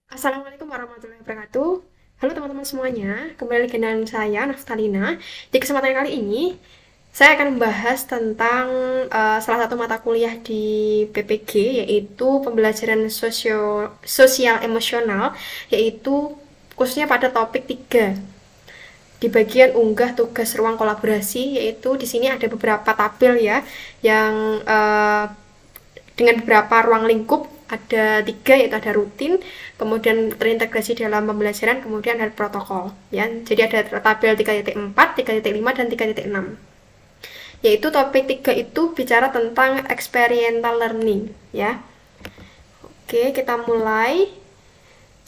Assalamualaikum warahmatullahi wabarakatuh. Halo teman-teman semuanya, kembali lagi dengan saya Naftalina. Di kesempatan kali ini, saya akan membahas tentang salah satu mata kuliah di PPG, yaitu pembelajaran sosial emosional, yaitu khususnya pada topik 3 di bagian unggah tugas ruang kolaborasi, yaitu di sini ada beberapa tabel ya yang dengan beberapa ruang lingkup, ada 3, yaitu ada rutin, kemudian terintegrasi dalam pembelajaran, kemudian ada protokol ya. Jadi ada tabel 3.4, 3.5, dan 3.6. Yaitu topik 3 itu bicara tentang experiential learning ya. Oke, kita mulai.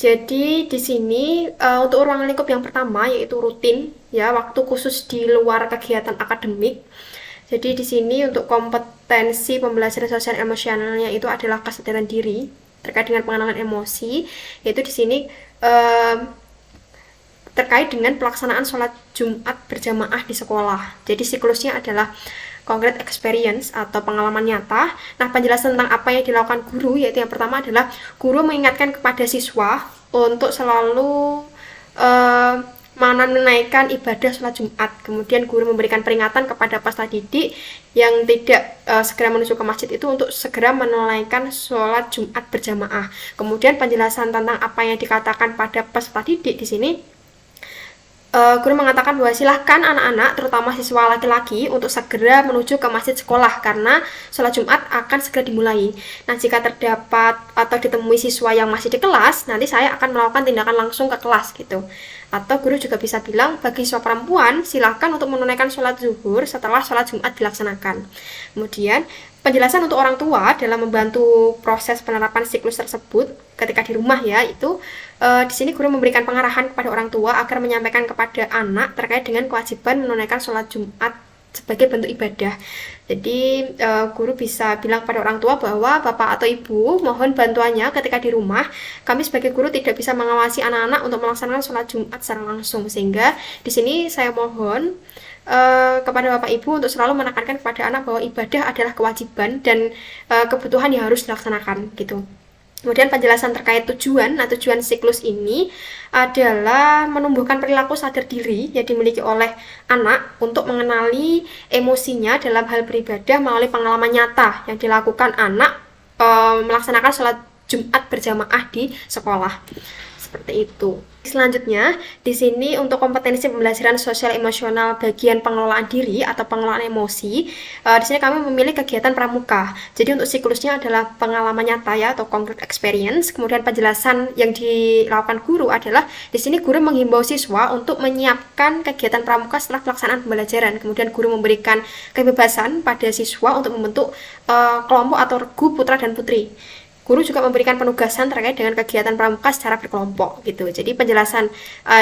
Jadi di sini untuk ruang lingkup yang pertama yaitu rutin ya, waktu khusus di luar kegiatan akademik. Jadi di sini untuk kompetensi pembelajaran sosial emosionalnya itu adalah kesadaran diri terkait dengan pengenalan emosi, yaitu di sini terkait dengan pelaksanaan sholat Jumat berjamaah di sekolah. Jadi siklusnya adalah concrete experience atau pengalaman nyata. Nah, penjelasan tentang apa yang dilakukan guru yaitu yang pertama adalah guru mengingatkan kepada siswa untuk selalu menunaikan ibadah sholat Jumat. Kemudian guru memberikan peringatan kepada peserta didik yang tidak segera menuju ke masjid itu untuk segera menunaikan sholat Jumat berjamaah. Kemudian penjelasan tentang apa yang dikatakan pada peserta didik di sini, guru mengatakan bahwa silahkan anak-anak, terutama siswa laki-laki, untuk segera menuju ke masjid sekolah karena sholat Jumat akan segera dimulai. Nah, jika terdapat atau ditemui siswa yang masih di kelas, nanti saya akan melakukan tindakan langsung ke kelas gitu. Atau guru juga bisa bilang, bagi siswa perempuan, silahkan untuk menunaikan sholat zuhur setelah sholat Jumat dilaksanakan. Kemudian, penjelasan untuk orang tua dalam membantu proses penerapan siklus tersebut ketika di rumah ya, itu di sini guru memberikan pengarahan kepada orang tua agar menyampaikan kepada anak terkait dengan kewajiban menunaikan sholat Jumat sebagai bentuk ibadah. Jadi guru bisa bilang pada orang tua bahwa bapak atau ibu mohon bantuannya ketika di rumah. Kami sebagai guru tidak bisa mengawasi anak-anak untuk melaksanakan sholat Jumat secara langsung, sehingga di sini saya mohon kepada bapak ibu untuk selalu menekankan kepada anak bahwa ibadah adalah kewajiban dan kebutuhan yang harus dilaksanakan gitu. Kemudian penjelasan terkait tujuan. Nah, tujuan siklus ini adalah menumbuhkan perilaku sadar diri yang dimiliki oleh anak untuk mengenali emosinya dalam hal beribadah melalui pengalaman nyata yang dilakukan anak melaksanakan sholat Jumat berjamaah di sekolah. Seperti itu. Selanjutnya, di sini untuk kompetensi pembelajaran sosial emosional bagian pengelolaan diri atau pengelolaan emosi, di sini kami memilih kegiatan pramuka. Jadi untuk siklusnya adalah pengalaman nyata ya atau concrete experience. Kemudian penjelasan yang dilakukan guru adalah di sini guru menghimbau siswa untuk menyiapkan kegiatan pramuka setelah pelaksanaan pembelajaran. Kemudian guru memberikan kebebasan pada siswa untuk membentuk kelompok atau regu putra dan putri. Guru juga memberikan penugasan terkait dengan kegiatan pramuka secara berkelompok gitu. Jadi penjelasan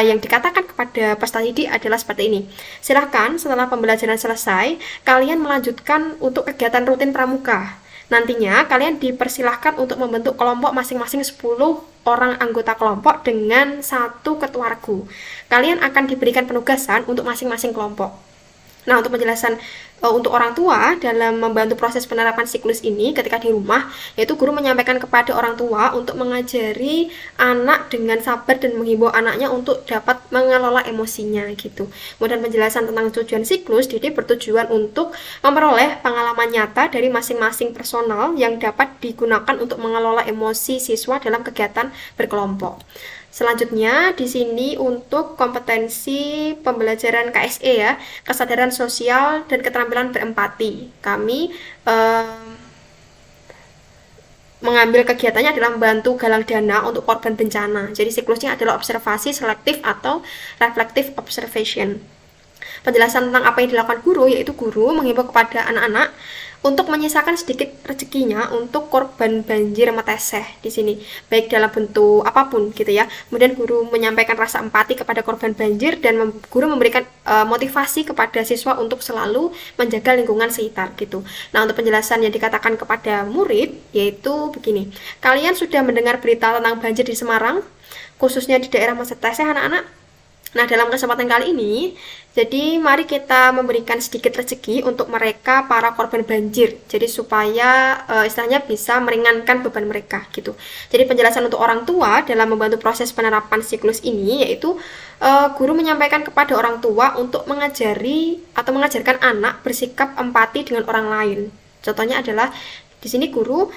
yang dikatakan kepada peserta didik adalah seperti ini. Silahkan setelah pembelajaran selesai, kalian melanjutkan untuk kegiatan rutin pramuka. Nantinya kalian dipersilahkan untuk membentuk kelompok masing-masing 10 orang anggota kelompok dengan 1 ketua regu. Kalian akan diberikan penugasan untuk masing-masing kelompok. Nah, untuk penjelasan untuk orang tua dalam membantu proses penerapan siklus ini ketika di rumah, yaitu guru menyampaikan kepada orang tua untuk mengajari anak dengan sabar dan menghimbau anaknya untuk dapat mengelola emosinya gitu. Kemudian penjelasan tentang tujuan siklus, didik bertujuan untuk memperoleh pengalaman nyata dari masing-masing personal yang dapat digunakan untuk mengelola emosi siswa dalam kegiatan berkelompok. Selanjutnya di sini untuk kompetensi pembelajaran KSE ya, kesadaran sosial dan keterampilan berempati. Kami mengambil kegiatannya adalah membantu galang dana untuk korban bencana. Jadi siklusnya adalah observasi selektif atau reflective observation. Penjelasan tentang apa yang dilakukan guru, yaitu guru menghimbau kepada anak-anak untuk menyisakan sedikit rezekinya untuk korban banjir Meteseh di sini, baik dalam bentuk apapun gitu ya. Kemudian guru menyampaikan rasa empati kepada korban banjir dan guru memberikan motivasi kepada siswa untuk selalu menjaga lingkungan sekitar gitu. Nah, untuk penjelasan yang dikatakan kepada murid yaitu begini. Kalian sudah mendengar berita tentang banjir di Semarang, khususnya di daerah Meteseh anak-anak? Nah, dalam kesempatan kali ini, jadi mari kita memberikan sedikit rezeki untuk mereka para korban banjir. Jadi supaya istilahnya bisa meringankan beban mereka gitu. Jadi penjelasan untuk orang tua dalam membantu proses penerapan siklus ini yaitu guru menyampaikan kepada orang tua untuk mengajari atau mengajarkan anak bersikap empati dengan orang lain. Contohnya adalah di sini guru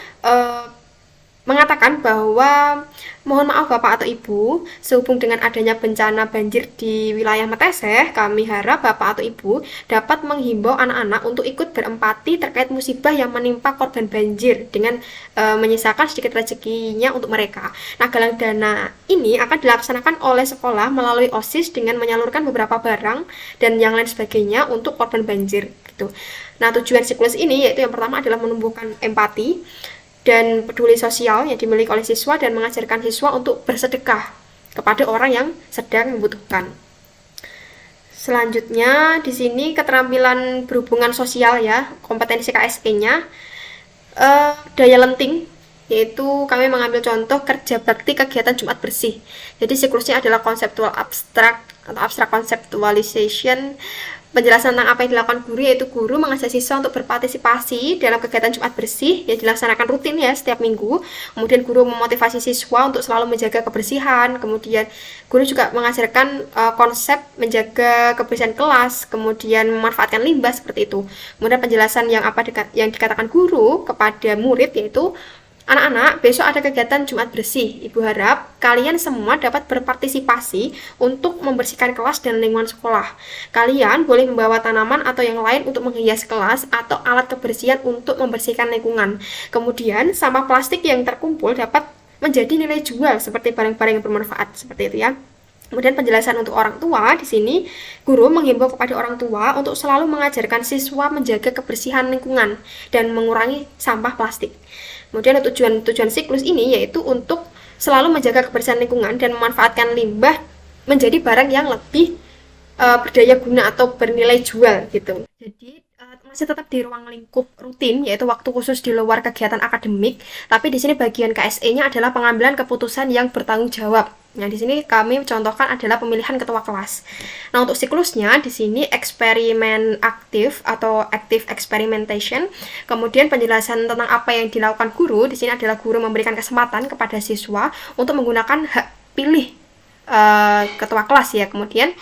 mengatakan bahwa mohon maaf Bapak atau Ibu, sehubung dengan adanya bencana banjir di wilayah Meteseh, kami harap Bapak atau Ibu dapat menghimbau anak-anak untuk ikut berempati terkait musibah yang menimpa korban banjir dengan menyisakan sedikit rezekinya untuk mereka. Nah, galang dana ini akan dilaksanakan oleh sekolah melalui OSIS dengan menyalurkan beberapa barang dan yang lain sebagainya untuk korban banjir gitu. Nah, tujuan siklus ini yaitu yang pertama adalah menumbuhkan empati dan peduli sosial yang dimiliki oleh siswa dan mengajarkan siswa untuk bersedekah kepada orang yang sedang membutuhkan. Selanjutnya di sini keterampilan berhubungan sosial ya, kompetensi KSE-nya daya lenting, yaitu kami mengambil contoh kerja bakti kegiatan Jumat bersih. Jadi siklusnya adalah konseptual abstrak atau abstrak conceptualization. Penjelasan tentang apa yang dilakukan guru yaitu guru mengajak siswa untuk berpartisipasi dalam kegiatan Jumat bersih yang dilaksanakan rutin ya setiap minggu. Kemudian guru memotivasi siswa untuk selalu menjaga kebersihan. Kemudian guru juga mengajarkan konsep menjaga kebersihan kelas, kemudian memanfaatkan limbah seperti itu. Kemudian penjelasan yang dikatakan guru kepada murid yaitu anak-anak, besok ada kegiatan Jumat bersih. Ibu harap kalian semua dapat berpartisipasi untuk membersihkan kelas dan lingkungan sekolah. Kalian boleh membawa tanaman atau yang lain untuk menghias kelas atau alat kebersihan untuk membersihkan lingkungan. Kemudian, sampah plastik yang terkumpul dapat menjadi nilai jual seperti barang-barang yang bermanfaat. Seperti itu ya. Kemudian penjelasan untuk orang tua di sini, guru menghimbau kepada orang tua untuk selalu mengajarkan siswa menjaga kebersihan lingkungan dan mengurangi sampah plastik. Kemudian tujuan siklus ini yaitu untuk selalu menjaga kebersihan lingkungan dan memanfaatkan limbah menjadi barang yang lebih berdaya guna atau bernilai jual gitu. Jadi masih tetap di ruang lingkup rutin yaitu waktu khusus di luar kegiatan akademik, tapi di sini bagian KSE-nya adalah pengambilan keputusan yang bertanggung jawab. Nah, di sini kami contohkan adalah pemilihan ketua kelas. Nah, untuk siklusnya di sini eksperimen aktif atau active experimentation. Kemudian penjelasan tentang apa yang dilakukan guru di sini adalah guru memberikan kesempatan kepada siswa untuk menggunakan hak pilih ketua kelas ya. Kemudian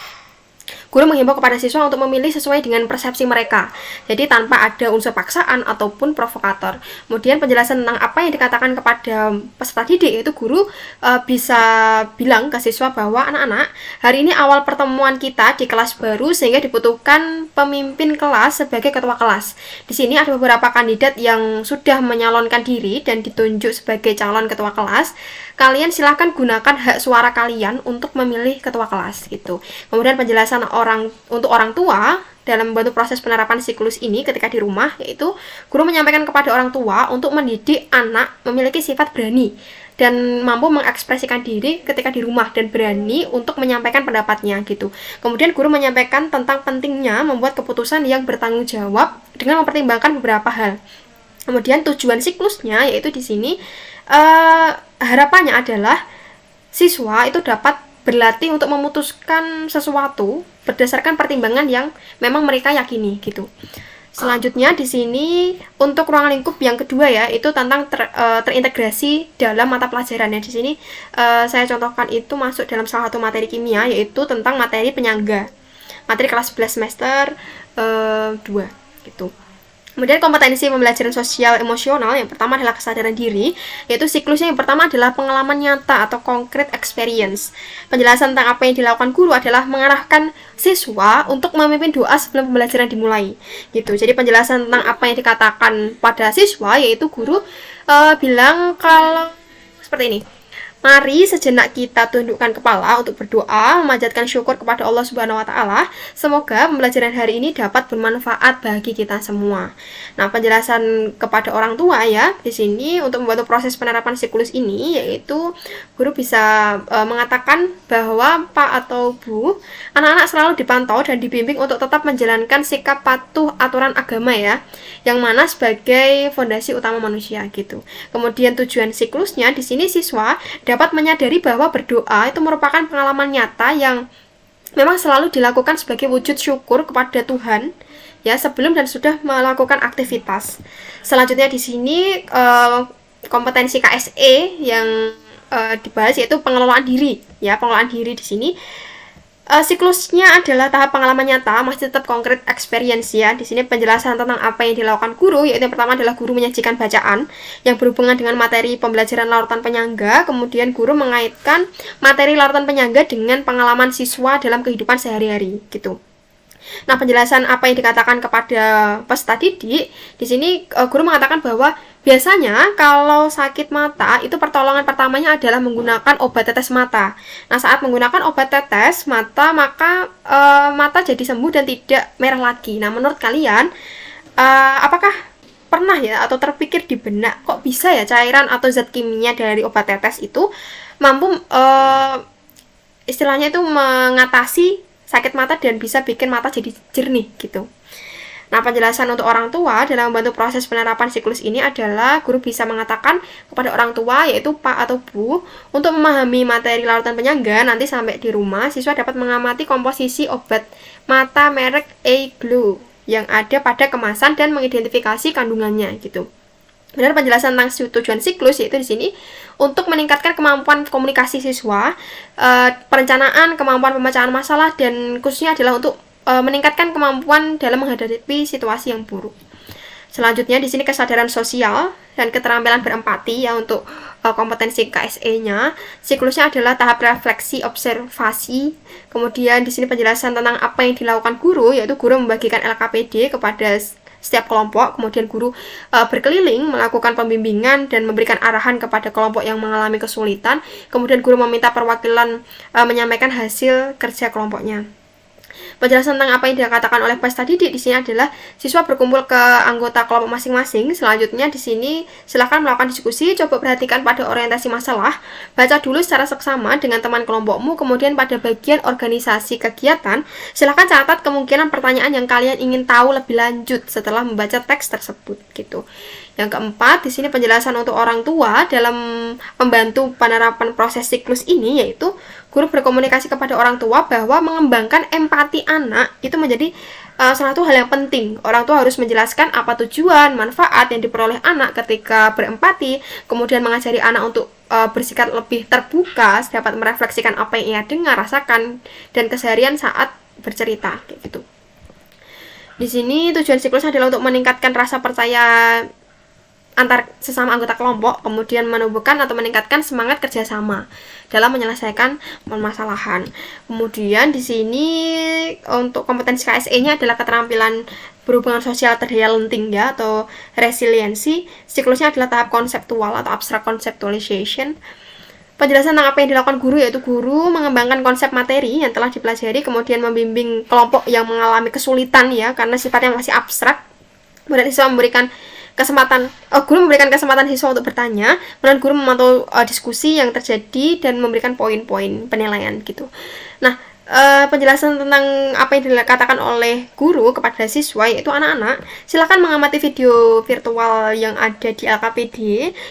guru menghimbau kepada siswa untuk memilih sesuai dengan persepsi mereka, jadi tanpa ada unsur paksaan ataupun provokator. Kemudian penjelasan tentang apa yang dikatakan kepada peserta didik, yaitu guru bisa bilang ke siswa bahwa anak-anak, hari ini awal pertemuan kita di kelas baru sehingga dibutuhkan pemimpin kelas sebagai ketua kelas. Di sini ada beberapa kandidat yang sudah menyalonkan diri dan ditunjuk sebagai calon ketua kelas. Kalian silahkan gunakan hak suara kalian untuk memilih ketua kelas gitu. Kemudian penjelasan untuk orang tua dalam membantu proses penerapan siklus ini ketika di rumah, yaitu guru menyampaikan kepada orang tua untuk mendidik anak memiliki sifat berani dan mampu mengekspresikan diri ketika di rumah dan berani untuk menyampaikan pendapatnya gitu. Kemudian guru menyampaikan tentang pentingnya membuat keputusan yang bertanggung jawab dengan mempertimbangkan beberapa hal. Kemudian tujuan siklusnya yaitu di sini harapannya adalah siswa itu dapat berlatih untuk memutuskan sesuatu berdasarkan pertimbangan yang memang mereka yakini gitu. Selanjutnya di sini untuk ruang lingkup yang kedua ya, itu tentang terintegrasi dalam mata pelajaran. Di sini saya contohkan itu masuk dalam salah satu materi kimia, yaitu tentang materi penyangga. Materi kelas 11 semester 2 gitu. Kemudian kompetensi pembelajaran sosial emosional yang pertama adalah kesadaran diri, yaitu siklusnya yang pertama adalah pengalaman nyata atau concrete experience. Penjelasan tentang apa yang dilakukan guru adalah mengarahkan siswa untuk memimpin doa sebelum pembelajaran dimulai. Gitu. Jadi penjelasan tentang apa yang dikatakan pada siswa yaitu guru bilang kalau seperti ini. Mari sejenak kita tundukkan kepala untuk berdoa, memanjatkan syukur kepada Allah Subhanahu wa taala. Semoga pembelajaran hari ini dapat bermanfaat bagi kita semua. Nah, penjelasan kepada orang tua ya, di sini untuk membantu proses penerapan siklus ini yaitu guru bisa mengatakan bahwa Pak atau Bu, anak-anak selalu dipantau dan dibimbing untuk tetap menjalankan sikap patuh aturan agama ya, yang mana sebagai fondasi utama manusia gitu. Kemudian tujuan siklusnya di sini siswa dapat menyadari bahwa berdoa itu merupakan pengalaman nyata yang memang selalu dilakukan sebagai wujud syukur kepada Tuhan ya sebelum dan sudah melakukan aktivitas. Selanjutnya di sini kompetensi KSE yang dibahas yaitu pengelolaan diri ya. Pengelolaan diri di sini siklusnya adalah tahap pengalaman nyata, masih tetap konkret experience ya. Di sini penjelasan tentang apa yang dilakukan guru, yaitu yang pertama adalah guru menyajikan bacaan yang berhubungan dengan materi pembelajaran larutan penyangga, kemudian guru mengaitkan materi larutan penyangga dengan pengalaman siswa dalam kehidupan sehari-hari gitu. Nah, penjelasan apa yang dikatakan kepada peserta didik, di sini guru mengatakan bahwa biasanya kalau sakit mata itu pertolongan pertamanya adalah menggunakan obat tetes mata. Nah, saat menggunakan obat tetes mata maka mata jadi sembuh dan tidak merah lagi. Nah, menurut kalian apakah pernah ya atau terpikir di benak kok bisa ya cairan atau zat kimia dari obat tetes itu mampu istilahnya itu mengatasi sakit mata dan bisa bikin mata jadi jernih gitu. Nah, penjelasan untuk orang tua dalam membantu proses penerapan siklus ini adalah guru bisa mengatakan kepada orang tua yaitu Pak atau Bu untuk memahami materi larutan penyangga. Nanti sampai di rumah siswa dapat mengamati komposisi obat mata merek A-Glow yang ada pada kemasan dan mengidentifikasi kandungannya gitu. Benar, penjelasan tentang tujuan siklus yaitu di sini untuk meningkatkan kemampuan komunikasi siswa, perencanaan, kemampuan pemecahan masalah, dan khususnya adalah untuk meningkatkan kemampuan dalam menghadapi situasi yang buruk. Selanjutnya di sini kesadaran sosial dan keterampilan berempati ya untuk kompetensi KSE-nya. Siklusnya adalah tahap refleksi, observasi. Kemudian di sini penjelasan tentang apa yang dilakukan guru, yaitu guru membagikan LKPD kepada setiap kelompok, kemudian guru berkeliling melakukan pembimbingan dan memberikan arahan kepada kelompok yang mengalami kesulitan, kemudian guru meminta perwakilan menyampaikan hasil kerja kelompoknya. Penjelasan tentang apa yang dikatakan oleh peserta didik di sini adalah siswa berkumpul ke anggota kelompok masing-masing. Selanjutnya di sini silakan melakukan diskusi, coba perhatikan pada orientasi masalah, baca dulu secara seksama dengan teman kelompokmu, kemudian pada bagian organisasi kegiatan, silakan catat kemungkinan pertanyaan yang kalian ingin tahu lebih lanjut setelah membaca teks tersebut gitu. Yang keempat, di sini penjelasan untuk orang tua dalam membantu penerapan proses siklus ini, yaitu guru berkomunikasi kepada orang tua bahwa mengembangkan empati anak itu menjadi salah satu hal yang penting. Orang tua harus menjelaskan apa tujuan, manfaat yang diperoleh anak ketika berempati, kemudian mengajari anak untuk bersikap lebih terbuka, dapat merefleksikan apa yang ia dengar, rasakan, dan keseharian saat bercerita, kayak gitu. Di sini tujuan siklus adalah untuk meningkatkan rasa percaya antar sesama anggota kelompok, kemudian menumbuhkan atau meningkatkan semangat kerjasama dalam menyelesaikan permasalahan. Kemudian di sini untuk kompetensi KSE-nya adalah keterampilan berhubungan sosial terdaya lenting ya atau resiliensi. Siklusnya adalah tahap konseptual atau abstract conceptualization. Penjelasan tentang apa yang dilakukan guru yaitu guru mengembangkan konsep materi yang telah dipelajari, kemudian membimbing kelompok yang mengalami kesulitan ya karena sifatnya masih abstrak. Kemudian siswa memberikan guru memberikan kesempatan siswa untuk bertanya, kemudian guru memantau diskusi yang terjadi dan memberikan poin-poin penilaian gitu. Nah, penjelasan tentang apa yang dikatakan oleh guru kepada siswa yaitu anak-anak, silakan mengamati video virtual yang ada di LKPD.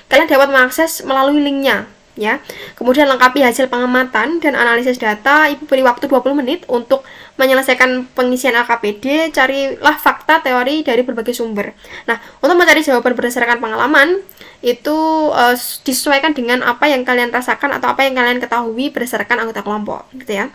Kalian dapat mengakses melalui linknya ya. Kemudian lengkapi hasil pengamatan dan analisis data. Ibu beri waktu 20 menit untuk menyelesaikan pengisian LKPD, carilah fakta teori dari berbagai sumber. Nah, untuk mencari jawaban berdasarkan pengalaman, itu disesuaikan dengan apa yang kalian rasakan atau apa yang kalian ketahui berdasarkan anggota kelompok, gitu ya.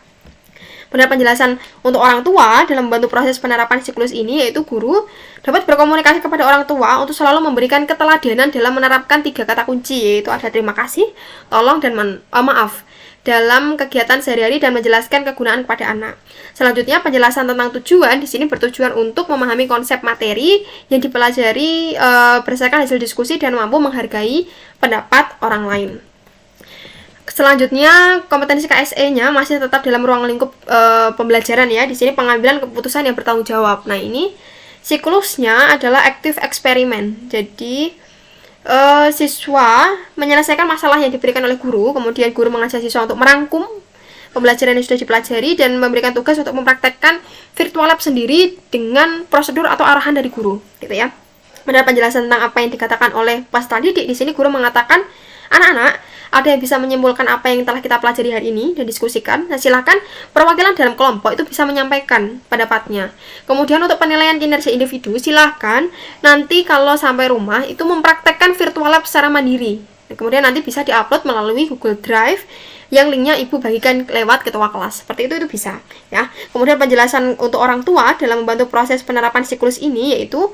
Benar, penjelasan untuk orang tua dalam membantu proses penerapan siklus ini, yaitu guru dapat berkomunikasi kepada orang tua untuk selalu memberikan keteladanan dalam menerapkan 3 kata kunci, yaitu ada terima kasih, tolong, dan maaf dalam kegiatan sehari-hari dan menjelaskan kegunaan kepada anak. Selanjutnya, penjelasan tentang tujuan di sini bertujuan untuk memahami konsep materi yang dipelajari berdasarkan hasil diskusi dan mampu menghargai pendapat orang lain. Selanjutnya, kompetensi KSE-nya masih tetap dalam ruang lingkup pembelajaran ya. Di sini pengambilan keputusan yang bertanggung jawab. Nah, ini siklusnya adalah active experiment. Jadi siswa menyelesaikan masalah yang diberikan oleh guru, kemudian guru mengajak siswa untuk merangkum pembelajaran yang sudah dipelajari dan memberikan tugas untuk mempraktekkan virtual lab sendiri dengan prosedur atau arahan dari guru, gitu ya. Mendapat penjelasan tentang apa yang dikatakan oleh peserta didik, di sini guru mengatakan Anak-anak, ada yang bisa menyimpulkan apa yang telah kita pelajari hari ini dan diskusikan? Nah, silakan perwakilan dalam kelompok itu bisa menyampaikan pendapatnya. Kemudian untuk penilaian kinerja individu, silakan nanti kalau sampai rumah itu mempraktekkan virtual lab secara mandiri. Kemudian nanti bisa diupload melalui Google Drive yang linknya ibu bagikan lewat ketua kelas. Seperti itu bisa ya. Kemudian penjelasan untuk orang tua dalam membantu proses penerapan siklus ini yaitu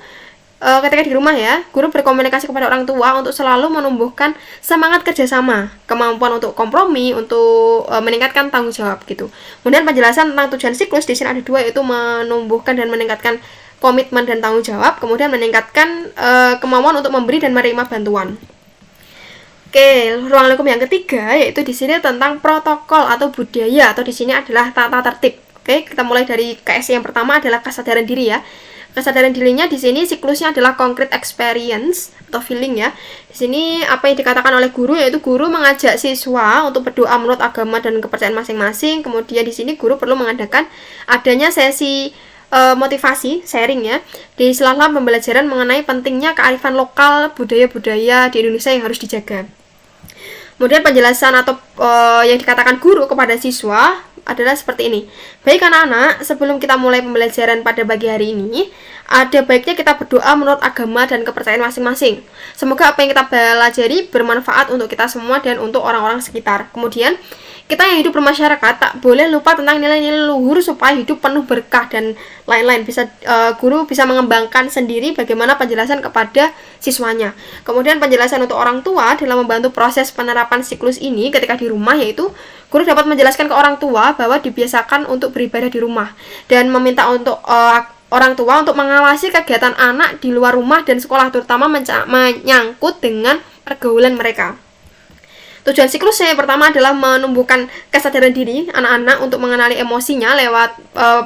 ketika di rumah ya, guru berkomunikasi kepada orang tua untuk selalu menumbuhkan semangat kerjasama, kemampuan untuk kompromi, untuk meningkatkan tanggung jawab gitu. Kemudian penjelasan tentang tujuan siklus di sini ada 2, yaitu menumbuhkan dan meningkatkan komitmen dan tanggung jawab, kemudian meningkatkan kemampuan untuk memberi dan menerima bantuan. Oke, ruang lingkup yang ketiga yaitu di sini tentang protokol atau budaya, atau di sini adalah tata tertib. Oke, kita mulai dari KSE yang pertama adalah kesadaran diri ya. Kesadaran dirinya di sini siklusnya adalah concrete experience atau feeling ya. Di sini apa yang dikatakan oleh guru yaitu guru mengajak siswa untuk berdoa menurut agama dan kepercayaan masing-masing. Kemudian di sini guru perlu mengadakan adanya sesi motivasi sharing ya di sela-sela pembelajaran mengenai pentingnya kearifan lokal, budaya-budaya di Indonesia yang harus dijaga. Kemudian penjelasan atau yang dikatakan guru kepada siswa adalah seperti ini. Baik anak-anak, sebelum kita mulai pembelajaran pada pagi hari ini, ada baiknya kita berdoa menurut agama dan kepercayaan masing-masing. Semoga apa yang kita pelajari bermanfaat untuk kita semua dan untuk orang-orang sekitar. Kemudian, kita yang hidup bermasyarakat tak boleh lupa tentang nilai-nilai luhur supaya hidup penuh berkah dan lain-lain. Guru bisa mengembangkan sendiri bagaimana penjelasan kepada siswanya. Kemudian penjelasan untuk orang tua dalam membantu proses penerapan siklus ini ketika di rumah yaitu guru dapat menjelaskan ke orang tua bahwa dibiasakan untuk beribadah di rumah dan meminta untuk orang tua untuk mengawasi kegiatan anak di luar rumah dan sekolah, terutama menyangkut dengan pergaulan mereka. Tujuan siklusnya yang pertama adalah menumbuhkan kesadaran diri anak-anak untuk mengenali emosinya lewat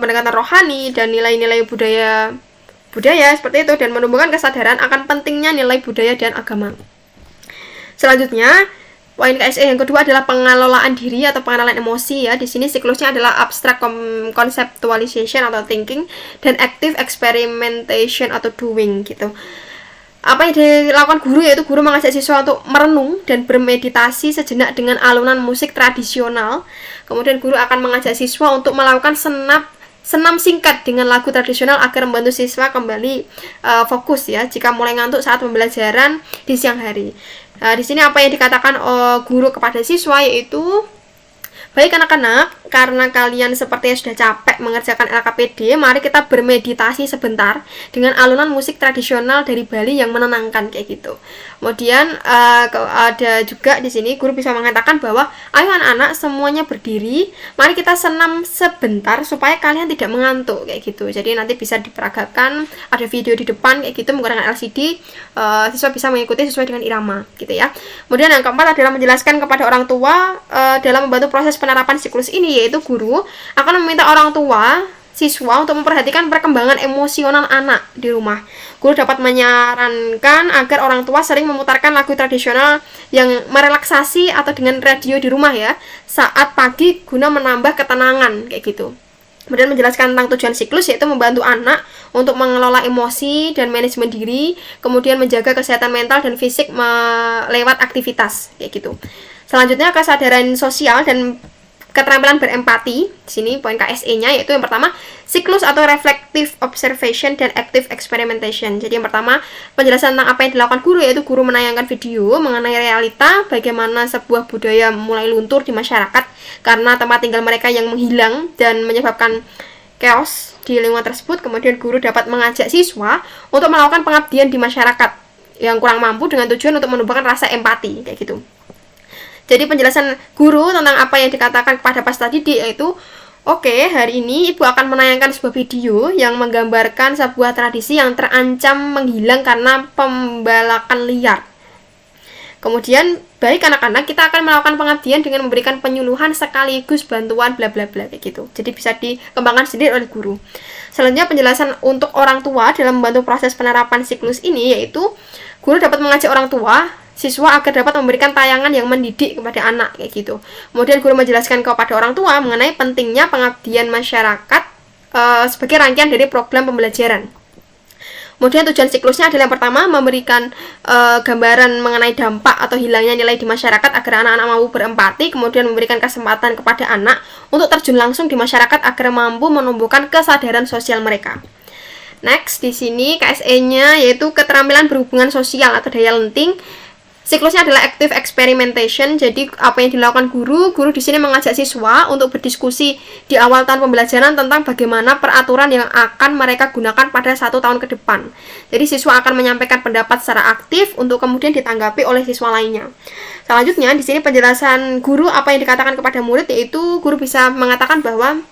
pendekatan rohani dan nilai-nilai budaya seperti itu, dan menumbuhkan kesadaran akan pentingnya nilai budaya dan agama. Selanjutnya, poin KSE yang kedua adalah pengelolaan diri atau pengenalan emosi ya. Di sini siklusnya adalah abstract conceptualization atau thinking dan active experimentation atau doing gitu. Apa yang dilakukan guru yaitu guru mengajak siswa untuk merenung dan bermeditasi sejenak dengan alunan musik tradisional. Kemudian guru akan mengajak siswa untuk melakukan senam singkat dengan lagu tradisional agar membantu siswa kembali fokus ya jika mulai ngantuk saat pembelajaran di siang hari. Di sini apa yang dikatakan guru kepada siswa yaitu, baik anak-anak, karena kalian sepertinya sudah capek mengerjakan LKPD, mari kita bermeditasi sebentar dengan alunan musik tradisional dari Bali yang menenangkan kayak gitu. Kemudian ada juga di sini guru bisa mengatakan bahwa ayo anak-anak semuanya berdiri, mari kita senam sebentar supaya kalian tidak mengantuk kayak gitu. Jadi nanti bisa diperagakan, ada video di depan kayak gitu menggunakan LCD, siswa bisa mengikuti sesuai dengan irama gitu ya. Kemudian yang keempat adalah menjelaskan kepada orang tua dalam membantu proses penerapan siklus ini, yaitu guru akan meminta orang tua siswa untuk memperhatikan perkembangan emosional anak di rumah. Guru dapat menyarankan agar orang tua sering memutarkan lagu tradisional yang merelaksasi atau dengan radio di rumah ya saat pagi guna menambah ketenangan kayak gitu. Kemudian menjelaskan tentang tujuan siklus yaitu membantu anak untuk mengelola emosi dan manajemen diri, kemudian menjaga kesehatan mental dan fisik lewat aktivitas kayak gitu. Selanjutnya kesadaran sosial dan keterampilan berempati. Di sini poin KSE-nya yaitu yang pertama siklus atau reflective observation dan active experimentation. Jadi yang pertama penjelasan tentang apa yang dilakukan guru yaitu guru menayangkan video mengenai realita bagaimana sebuah budaya mulai luntur di masyarakat karena tempat tinggal mereka yang menghilang dan menyebabkan chaos di lingkungan tersebut. Kemudian guru dapat mengajak siswa untuk melakukan pengabdian di masyarakat yang kurang mampu dengan tujuan untuk menumbuhkan rasa empati kayak gitu. Jadi penjelasan guru tentang apa yang dikatakan kepada peserta didik yaitu, oke, hari ini ibu akan menayangkan sebuah video yang menggambarkan sebuah tradisi yang terancam menghilang karena pembalakan liar. Kemudian, baik anak-anak, kita akan melakukan pengabdian dengan memberikan penyuluhan sekaligus bantuan bla bla bla kayak gitu. Jadi bisa dikembangkan sendiri oleh guru. Selanjutnya penjelasan untuk orang tua dalam membantu proses penerapan siklus ini yaitu guru dapat mengajak orang tua siswa agar dapat memberikan tayangan yang mendidik kepada anak kayak gitu. Kemudian guru menjelaskan kepada orang tua mengenai pentingnya pengabdian masyarakat sebagai rangkaian dari program pembelajaran. Kemudian tujuan siklusnya adalah yang pertama memberikan gambaran mengenai dampak atau hilangnya nilai di masyarakat agar anak-anak mampu berempati, kemudian memberikan kesempatan kepada anak untuk terjun langsung di masyarakat agar mampu menumbuhkan kesadaran sosial mereka. Next, di sini KSE-nya yaitu keterampilan berhubungan sosial atau daya lenting. Siklusnya adalah active experimentation. Jadi apa yang dilakukan guru di sini mengajak siswa untuk berdiskusi di awal tahun pembelajaran tentang bagaimana peraturan yang akan mereka gunakan pada 1 tahun ke depan. Jadi siswa akan menyampaikan pendapat secara aktif untuk kemudian ditanggapi oleh siswa lainnya. Selanjutnya di sini penjelasan guru apa yang dikatakan kepada murid, yaitu guru bisa mengatakan bahwa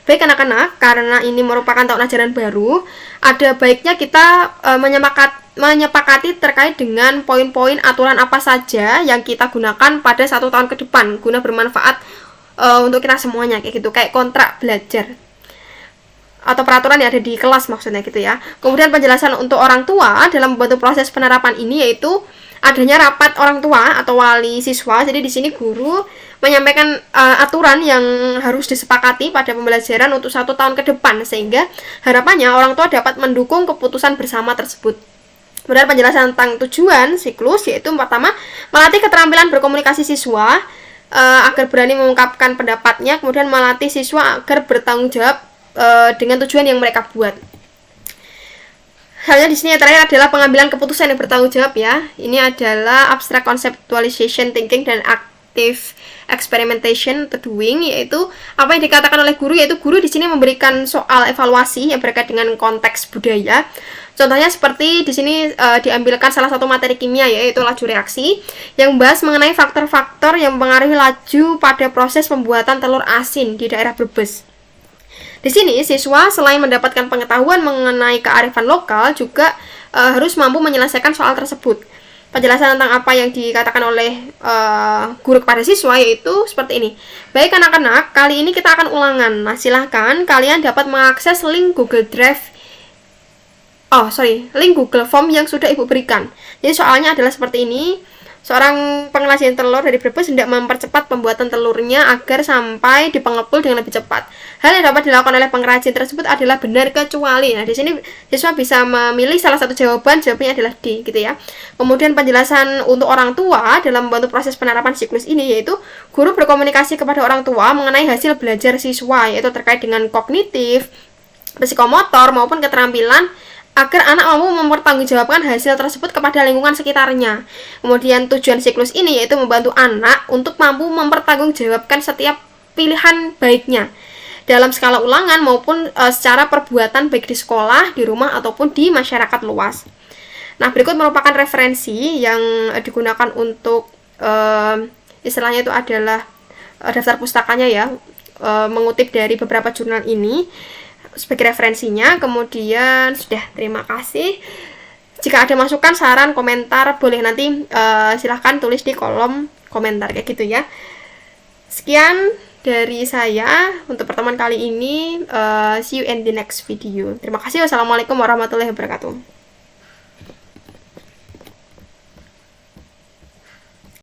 baik anak-anak, karena ini merupakan tahun ajaran baru, ada baiknya kita menyepakati terkait dengan poin-poin aturan apa saja yang kita gunakan pada 1 tahun ke depan guna bermanfaat untuk kita semuanya, kayak gitu, kayak kontrak belajar atau peraturan yang ada di kelas maksudnya gitu ya. Kemudian penjelasan untuk orang tua dalam membantu proses penerapan ini yaitu adanya rapat orang tua atau wali siswa. Jadi di sini guru menyampaikan aturan yang harus disepakati pada pembelajaran untuk 1 tahun ke depan, sehingga harapannya orang tua dapat mendukung keputusan bersama tersebut. Kemudian penjelasan tentang tujuan siklus yaitu pertama melatih keterampilan berkomunikasi siswa agar berani mengungkapkan pendapatnya, kemudian melatih siswa agar bertanggung jawab dengan tujuan yang mereka buat. Halnya di sini yang terakhir adalah pengambilan keputusan yang bertanggung jawab ya. Ini adalah abstract conceptualization thinking dan active experimentation atau doing, yaitu apa yang dikatakan oleh guru, yaitu guru di sini memberikan soal evaluasi yang berkait dengan konteks budaya. Contohnya seperti di sini diambilkan salah satu materi kimia yaitu laju reaksi yang membahas mengenai faktor-faktor yang mempengaruhi laju pada proses pembuatan telur asin di daerah Brebes. Di sini siswa selain mendapatkan pengetahuan mengenai kearifan lokal juga harus mampu menyelesaikan soal tersebut. Penjelasan tentang apa yang dikatakan oleh guru kepada siswa yaitu seperti ini. Baik anak-anak, kali ini kita akan ulangan. Nah, silahkan kalian dapat mengakses link Google Form yang sudah Ibu berikan. Jadi soalnya adalah seperti ini. Seorang pengrajin telur dari Brebes hendak mempercepat pembuatan telurnya agar sampai di pengepul dengan lebih cepat. Hal yang dapat dilakukan oleh pengrajin tersebut adalah benar kecuali. Nah, di sini siswa bisa memilih salah satu jawabannya adalah D, gitu ya. Kemudian penjelasan untuk orang tua dalam membantu proses penerapan siklus ini yaitu guru berkomunikasi kepada orang tua mengenai hasil belajar siswa, yaitu terkait dengan kognitif, psikomotor maupun keterampilan agar anak mampu mempertanggungjawabkan hasil tersebut kepada lingkungan sekitarnya. Kemudian tujuan siklus ini yaitu membantu anak untuk mampu mempertanggungjawabkan setiap pilihan baiknya dalam skala ulangan maupun secara perbuatan baik di sekolah, di rumah ataupun di masyarakat luas. Nah, berikut merupakan referensi yang digunakan untuk istilahnya itu adalah daftar pustakanya ya, mengutip dari beberapa jurnal ini sebagai referensinya. Kemudian sudah, terima kasih. Jika ada masukan, saran, komentar, boleh nanti silahkan tulis di kolom komentar kayak gitu ya. Sekian dari saya untuk pertemuan kali ini. See you in the next video. Terima kasih. Wassalamualaikum warahmatullahi wabarakatuh.